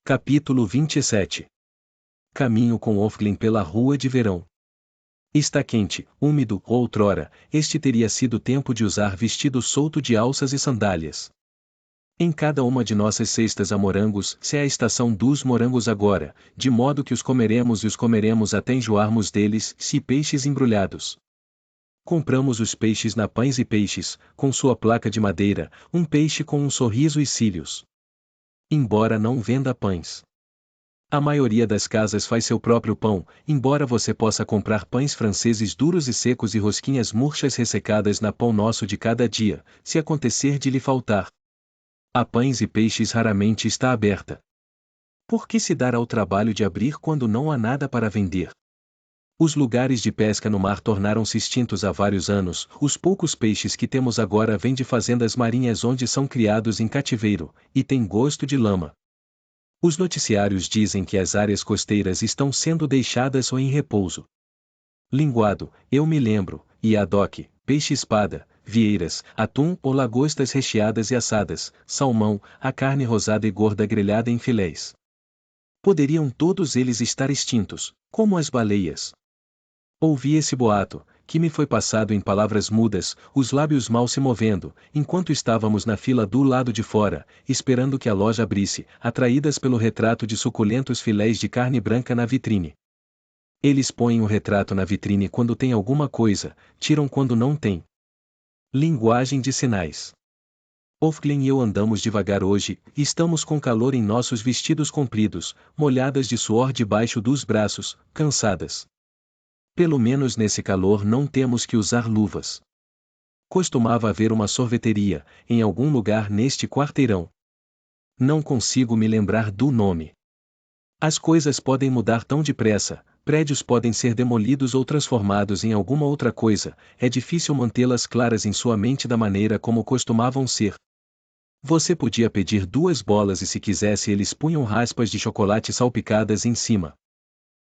Capítulo 27. Caminho com Ofglin pela rua de verão. Está quente, úmido, outrora, este teria sido tempo de usar vestido solto de alças e sandálias. Em cada uma de nossas cestas há morangos, se é a estação dos morangos agora, de modo que os comeremos e os comeremos até enjoarmos deles, se peixes embrulhados. Compramos os peixes na Pães e Peixes, com sua placa de madeira, um peixe com um sorriso e cílios. Embora não venda pães. A maioria das casas faz seu próprio pão, embora você possa comprar pães franceses duros e secos e rosquinhas murchas ressecadas na Pão Nosso de cada dia, se acontecer de lhe faltar. A Pães e Peixes raramente está aberta. Por que se dar ao trabalho de abrir quando não há nada para vender? Os lugares de pesca no mar tornaram-se extintos há vários anos, os poucos peixes que temos agora vêm de fazendas marinhas onde são criados em cativeiro, e têm gosto de lama. Os noticiários dizem que as áreas costeiras estão sendo deixadas ou em repouso. Linguado, eu me lembro, e adoque, peixe-espada, vieiras, atum ou lagostas recheadas e assadas, salmão, a carne rosada e gorda grelhada em filés. Poderiam todos eles estar extintos, como as baleias. Ouvi esse boato, que me foi passado em palavras mudas, os lábios mal se movendo, enquanto estávamos na fila do lado de fora, esperando que a loja abrisse, atraídas pelo retrato de suculentos filés de carne branca na vitrine. Eles põem o retrato na vitrine quando tem alguma coisa, tiram quando não tem. Linguagem de sinais. Ofglin e eu andamos devagar hoje, e estamos com calor em nossos vestidos compridos, molhadas de suor debaixo dos braços, cansadas. Pelo menos nesse calor não temos que usar luvas. Costumava haver uma sorveteria, em algum lugar neste quarteirão. Não consigo me lembrar do nome. As coisas podem mudar tão depressa, prédios podem ser demolidos ou transformados em alguma outra coisa, é difícil mantê-las claras em sua mente da maneira como costumavam ser. Você podia pedir 2 bolas e se quisesse eles punham raspas de chocolate salpicadas em cima.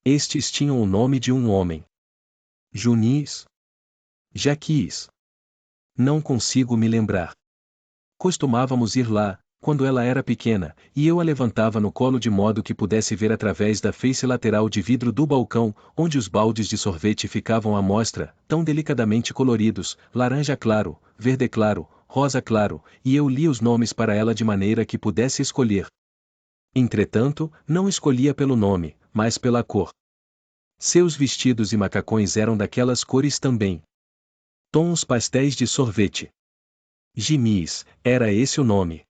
Estes tinham o nome de um homem. Junis? Jaquis? Não consigo me lembrar. Costumávamos ir lá, quando ela era pequena, e eu a levantava no colo de modo que pudesse ver através da face lateral de vidro do balcão, onde os baldes de sorvete ficavam à mostra, tão delicadamente coloridos, laranja claro, verde claro, rosa claro, e eu lia os nomes para ela de maneira que pudesse escolher. Entretanto, não escolhia pelo nome, mas pela cor. Seus vestidos e macacões eram daquelas cores também. Tons pastéis de sorvete. Jimis, era esse o nome.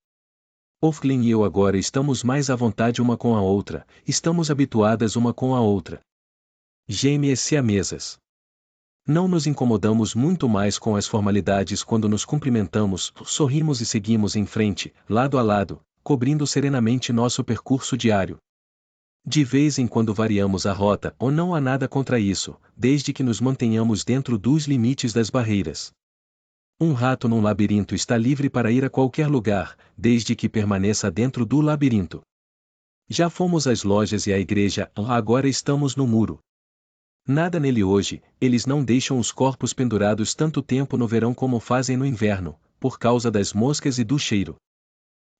Ofglin e eu agora estamos mais à vontade uma com a outra, estamos habituadas uma com a outra. Gêmeas siamesas. Não nos incomodamos muito mais com as formalidades quando nos cumprimentamos, sorrimos e seguimos em frente, lado a lado, cobrindo serenamente nosso percurso diário. De vez em quando variamos a rota, ou não há nada contra isso, desde que nos mantenhamos dentro dos limites das barreiras. Um rato num labirinto está livre para ir a qualquer lugar, desde que permaneça dentro do labirinto. Já fomos às lojas e à igreja, agora estamos no muro. Nada nele hoje, eles não deixam os corpos pendurados tanto tempo no verão como fazem no inverno, por causa das moscas e do cheiro.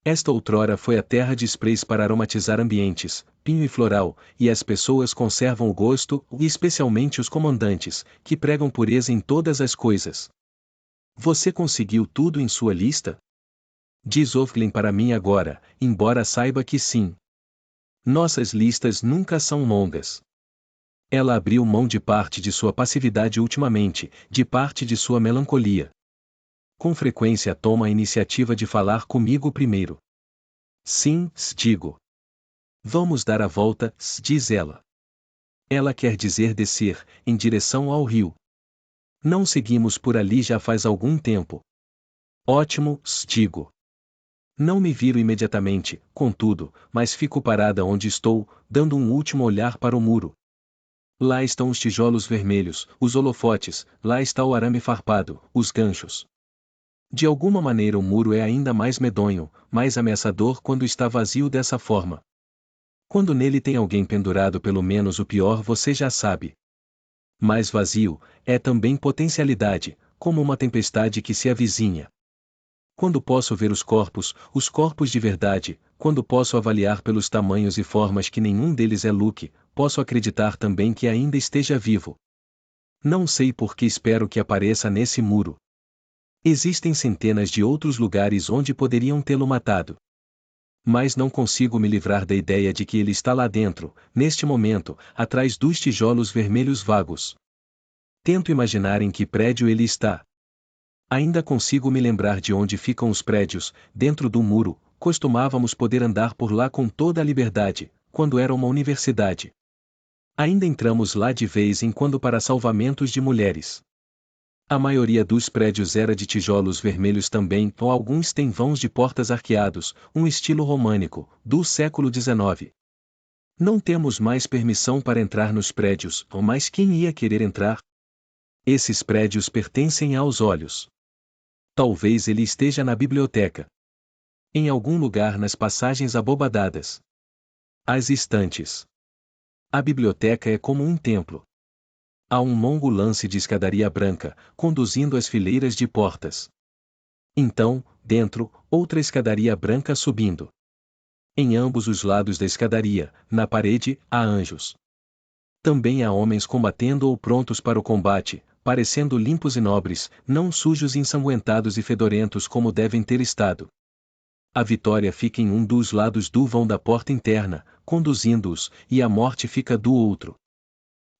Esta outrora foi a terra de sprays para aromatizar ambientes, pinho e floral, e as pessoas conservam o gosto, e especialmente os comandantes, que pregam pureza em todas as coisas. Você conseguiu tudo em sua lista? Diz Ofglin para mim agora, embora saiba que sim. Nossas listas nunca são longas. Ela abriu mão de parte de sua passividade ultimamente, de parte de sua melancolia. Com frequência toma a iniciativa de falar comigo primeiro. Sim, digo. Vamos dar a volta, diz ela. Ela quer dizer descer, em direção ao rio. Não seguimos por ali já faz algum tempo. Ótimo, digo. Não me viro imediatamente, contudo, mas fico parada onde estou, dando um último olhar para o muro. Lá estão os tijolos vermelhos, os holofotes, lá está o arame farpado, os ganchos. De alguma maneira o muro é ainda mais medonho, mais ameaçador quando está vazio dessa forma. Quando nele tem alguém pendurado pelo menos o pior você já sabe. Mais vazio, é também potencialidade, como uma tempestade que se avizinha. Quando posso ver os corpos de verdade, Quando posso avaliar pelos tamanhos e formas que nenhum deles é Luke, posso acreditar também que ainda esteja vivo. Não sei por que espero que apareça nesse muro. Existem centenas de outros lugares onde poderiam tê-lo matado. Mas não consigo me livrar da ideia de que ele está lá dentro, neste momento, atrás dos tijolos vermelhos vagos. Tento imaginar em que prédio ele está. Ainda consigo me lembrar de onde ficam os prédios, dentro do muro. Costumávamos poder andar por lá com toda a liberdade, quando era uma universidade. Ainda entramos lá de vez em quando para salvamentos de mulheres. A maioria dos prédios era de tijolos vermelhos também, ou alguns têm vãos de portas arqueados, um estilo românico, do século XIX. Não temos mais permissão para entrar nos prédios, mas quem ia querer entrar? Esses prédios pertencem aos olhos. Talvez ele esteja na biblioteca. Em algum lugar nas passagens abobadadas. As estantes. A biblioteca é como um templo. Há um longo lance de escadaria branca, conduzindo às fileiras de portas. Então, dentro, outra escadaria branca subindo. Em ambos os lados da escadaria, na parede, há anjos. Também há homens combatendo ou prontos para o combate, parecendo limpos e nobres, não sujos e ensanguentados e fedorentos como devem ter estado. A vitória fica em um dos lados do vão da porta interna, conduzindo-os, e a morte fica do outro.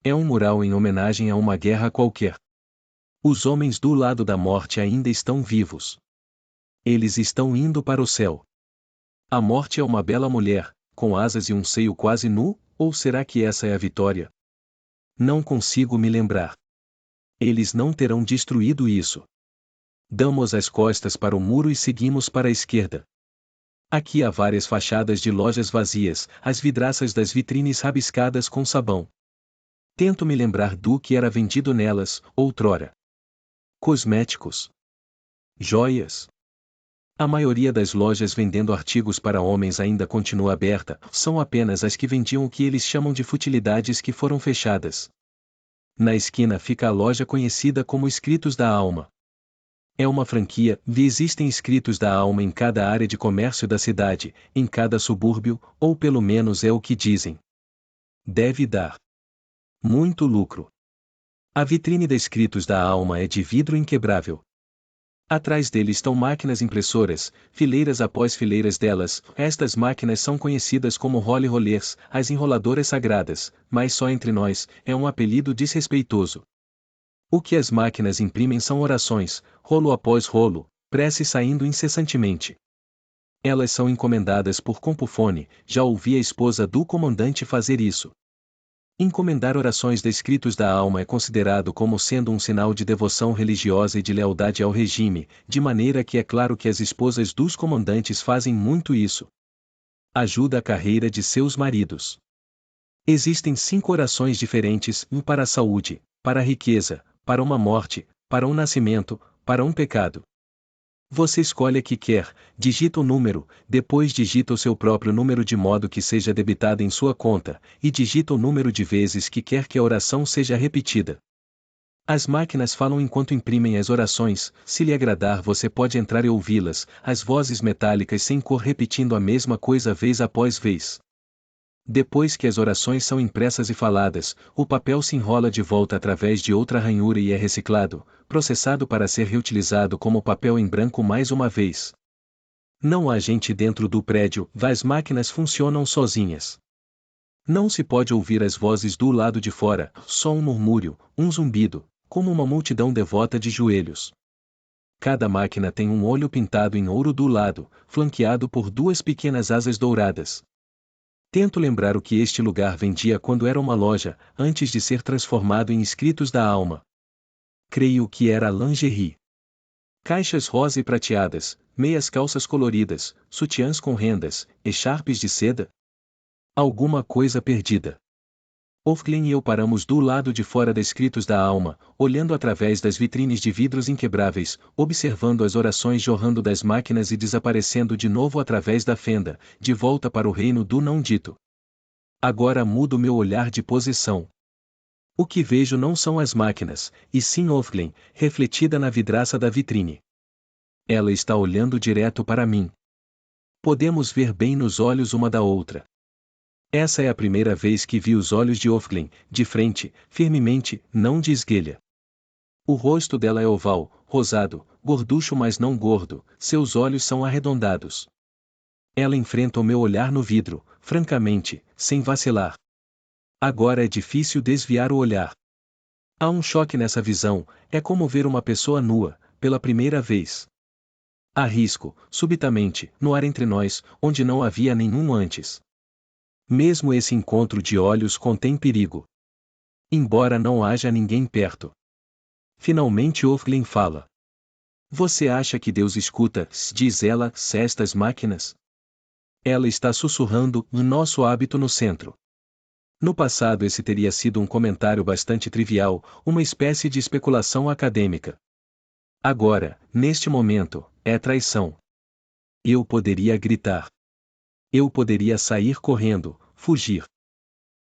É um mural em homenagem a uma guerra qualquer. Os homens do lado da morte ainda estão vivos. Eles estão indo para o céu. A morte é uma bela mulher, com asas e um seio quase nu, ou será que essa é a vitória? Não consigo me lembrar. Eles não terão destruído isso. Damos as costas para o muro e seguimos para a esquerda. Aqui há várias fachadas de lojas vazias, as vidraças das vitrines rabiscadas com sabão. Tento me lembrar do que era vendido nelas, outrora. Cosméticos. Joias. A maioria das lojas vendendo artigos para homens ainda continua aberta, são apenas as que vendiam o que eles chamam de futilidades que foram fechadas. Na esquina fica a loja conhecida como Escritos da Alma. É uma franquia, e existem escritos da alma em cada área de comércio da cidade, em cada subúrbio, ou pelo menos é o que dizem. Deve dar muito lucro. A vitrine da Escritos da Alma é de vidro inquebrável. Atrás dele estão máquinas impressoras, fileiras após fileiras delas. Estas máquinas são conhecidas como rollers, as enroladoras sagradas, mas só entre nós, é um apelido desrespeitoso. O que as máquinas imprimem são orações, rolo após rolo, preces saindo incessantemente. Elas são encomendadas por compufone, já ouvi a esposa do comandante fazer isso. Encomendar orações descritos da alma é considerado como sendo um sinal de devoção religiosa e de lealdade ao regime, de maneira que é claro que as esposas dos comandantes fazem muito isso. Ajuda a carreira de seus maridos. Existem 5 orações diferentes, um para a saúde, para a riqueza, para uma morte, para um nascimento, para um pecado. Você escolhe a que quer, digita o número, depois digita o seu próprio número de modo que seja debitado em sua conta, e digita o número de vezes que quer que a oração seja repetida. As máquinas falam enquanto imprimem as orações, se lhe agradar você pode entrar e ouvi-las, as vozes metálicas sem cor repetindo a mesma coisa vez após vez. Depois que as orações são impressas e faladas, o papel se enrola de volta através de outra ranhura e é reciclado, processado para ser reutilizado como papel em branco mais uma vez. Não há gente dentro do prédio, as máquinas funcionam sozinhas. Não se pode ouvir as vozes do lado de fora, só um murmúrio, um zumbido, como uma multidão devota de joelhos. Cada máquina tem um olho pintado em ouro do lado, flanqueado por 2 pequenas asas douradas. Tento lembrar o que este lugar vendia quando era uma loja, antes de ser transformado em Escritos da Alma. Creio que era lingerie. Caixas rosa e prateadas, meias calças coloridas, sutiãs com rendas, echarpes de seda. Alguma coisa perdida. Ofglin e eu paramos do lado de fora da Escritos da Alma, olhando através das vitrines de vidros inquebráveis, observando as orações jorrando das máquinas e desaparecendo de novo através da fenda, de volta para o reino do não dito. Agora mudo meu olhar de posição. O que vejo não são as máquinas, e sim Ofglin, refletida na vidraça da vitrine. Ela está olhando direto para mim. Podemos ver bem nos olhos uma da outra. Essa é a primeira vez que vi os olhos de Ofglin, de frente, firmemente, não de esguelha. O rosto dela é oval, rosado, gorducho mas não gordo, seus olhos são arredondados. Ela enfrenta o meu olhar no vidro, francamente, sem vacilar. Agora é difícil desviar o olhar. Há um choque nessa visão, é como ver uma pessoa nua, pela primeira vez. Há risco, subitamente, no ar entre nós, onde não havia nenhum antes. Mesmo esse encontro de olhos contém perigo. Embora não haja ninguém perto. Finalmente Ofglin fala. Você acha que Deus escuta, diz ela, estas máquinas? Ela está sussurrando, o nosso hábito no centro. No passado esse teria sido um comentário bastante trivial, uma espécie de especulação acadêmica. Agora, neste momento, é traição. Eu poderia gritar. Eu poderia sair correndo, fugir.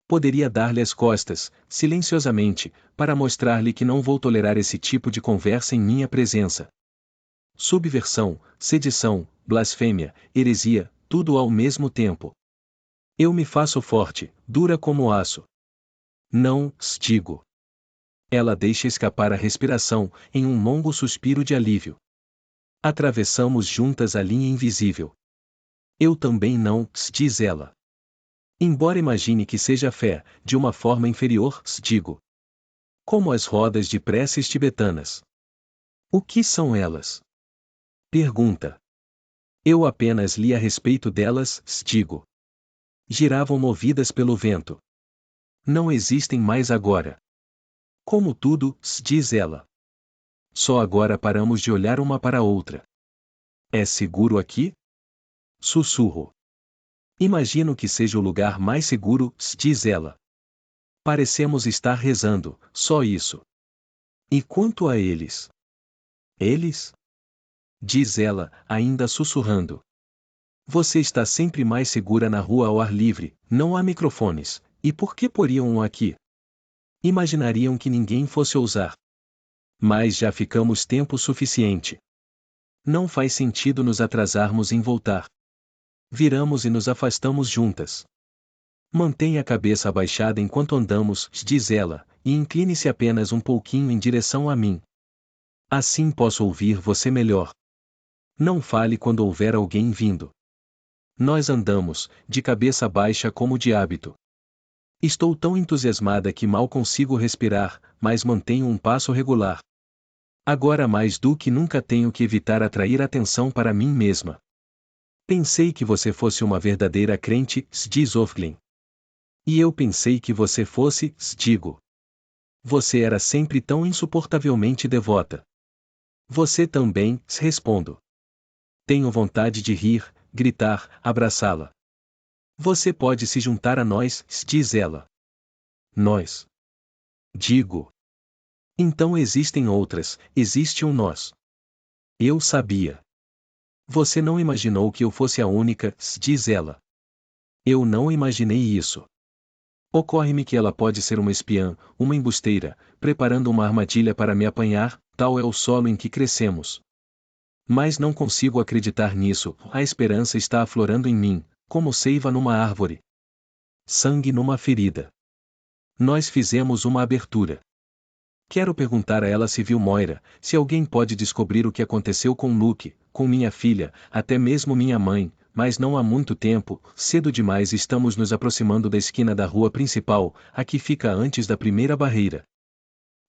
Poderia dar-lhe as costas, silenciosamente, para mostrar-lhe que não vou tolerar esse tipo de conversa em minha presença. Subversão, sedição, blasfêmia, heresia, tudo ao mesmo tempo. Eu me faço forte, dura como aço. Não, digo. Ela deixa escapar a respiração, em um longo suspiro de alívio. Atravessamos juntas a linha invisível. Eu também não, diz ela. Embora imagine que seja fé, de uma forma inferior, digo. Como as rodas de preces tibetanas. O que são elas? Pergunta. Eu apenas li a respeito delas, digo. Giravam movidas pelo vento. Não existem mais agora. Como tudo, diz ela. Só agora paramos de olhar uma para a outra. É seguro aqui? Sussurro. Imagino que seja o lugar mais seguro, diz ela. Parecemos estar rezando, só isso. E quanto a eles? Eles? Diz ela, ainda sussurrando. Você está sempre mais segura na rua ao ar livre, não há microfones, e por que poriam um aqui? Imaginariam que ninguém fosse ousar. Mas já ficamos tempo suficiente. Não faz sentido nos atrasarmos em voltar. Viramos e nos afastamos juntas. Mantenha a cabeça abaixada enquanto andamos, diz ela, e incline-se apenas um pouquinho em direção a mim. Assim posso ouvir você melhor. Não fale quando houver alguém vindo. Nós andamos, de cabeça baixa como de hábito. Estou tão entusiasmada que mal consigo respirar, mas mantenho um passo regular. Agora mais do que nunca tenho que evitar atrair atenção para mim mesma. Pensei que você fosse uma verdadeira crente, diz Ofglin. E eu pensei que você fosse, digo. Você era sempre tão insuportavelmente devota. Você também, respondo. Tenho vontade de rir, gritar, abraçá-la. Você pode se juntar a nós, diz ela. Nós. Digo. Então existem outras, existe um nós. Eu sabia. Você não imaginou que eu fosse a única, diz ela. Eu não imaginei isso. Ocorre-me que ela pode ser uma espiã, uma embusteira, preparando uma armadilha para me apanhar, tal é o solo em que crescemos. Mas não consigo acreditar nisso, a esperança está aflorando em mim, como seiva numa árvore. Sangue numa ferida. Nós fizemos uma abertura. Quero perguntar a ela se viu Moira, se alguém pode descobrir o que aconteceu com Luke, com minha filha, até mesmo minha mãe, mas não há muito tempo, cedo demais estamos nos aproximando da esquina da rua principal, a que fica antes da primeira barreira.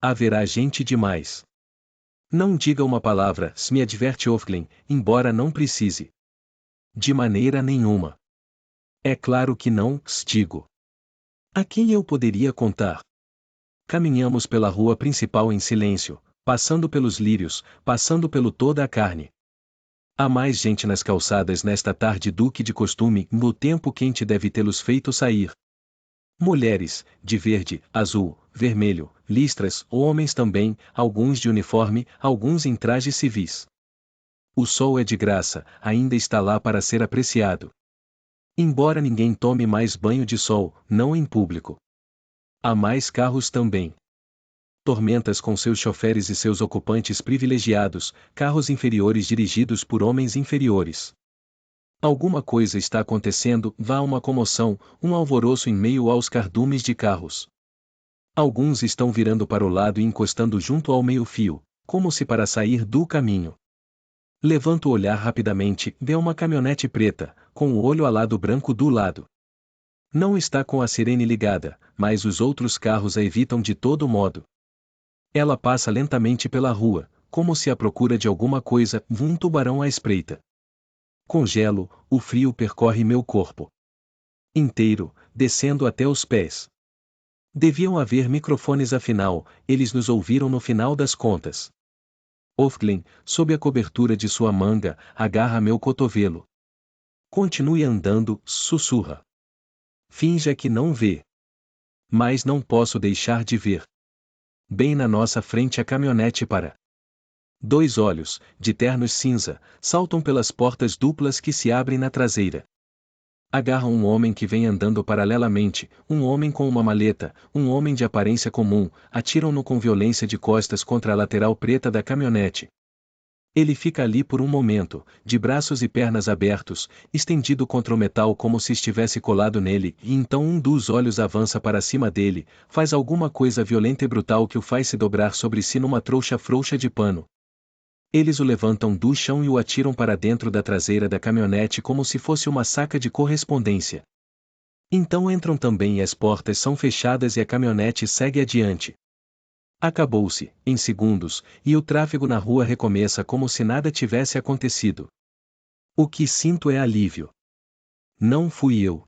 Haverá gente demais. Não diga uma palavra, me adverte Ofglin, embora não precise. De maneira nenhuma. É claro que não, digo. A quem eu poderia contar? Caminhamos pela rua principal em silêncio, passando pelos lírios, passando pelo toda a carne. Há mais gente nas calçadas nesta tarde do que de costume, no tempo quente deve tê-los feito sair. Mulheres, de verde, azul, vermelho, listras, homens também, alguns de uniforme, alguns em trajes civis. O sol é de graça, ainda está lá para ser apreciado. Embora ninguém tome mais banho de sol, não em público. Há mais carros também. Tormentas com seus choferes e seus ocupantes privilegiados, carros inferiores dirigidos por homens inferiores. Alguma coisa está acontecendo, há uma comoção, um alvoroço em meio aos cardumes de carros. Alguns estão virando para o lado e encostando junto ao meio-fio, como se para sair do caminho. Levanta o olhar rapidamente, vê uma caminhonete preta, com o olho alado branco do lado. Não está com a sirene ligada, mas os outros carros a evitam de todo modo. Ela passa lentamente pela rua, como se à procura de alguma coisa, um tubarão à espreita. Congelo, o frio percorre meu corpo inteiro, descendo até os pés. Deviam haver microfones afinal, eles nos ouviram no final das contas. Ofglin, sob a cobertura de sua manga, agarra meu cotovelo. Continue andando, sussurra. Finja que não vê. Mas não posso deixar de ver. Bem na nossa frente a caminhonete para. Dois olhos, de ternos cinza, saltam pelas portas duplas que se abrem na traseira. Agarram um homem que vem andando paralelamente, um homem com uma maleta, um homem de aparência comum, atiram-no com violência de costas contra a lateral preta da caminhonete. Ele fica ali por um momento, de braços e pernas abertos, estendido contra o metal como se estivesse colado nele, e então um dos olhos avança para cima dele, faz alguma coisa violenta e brutal que o faz se dobrar sobre si numa trouxa frouxa de pano. Eles o levantam do chão e o atiram para dentro da traseira da caminhonete como se fosse uma saca de correspondência. Então entram também e as portas são fechadas e a caminhonete segue adiante. Acabou-se, em segundos, e o tráfego na rua recomeça como se nada tivesse acontecido. O que sinto é alívio. Não fui eu.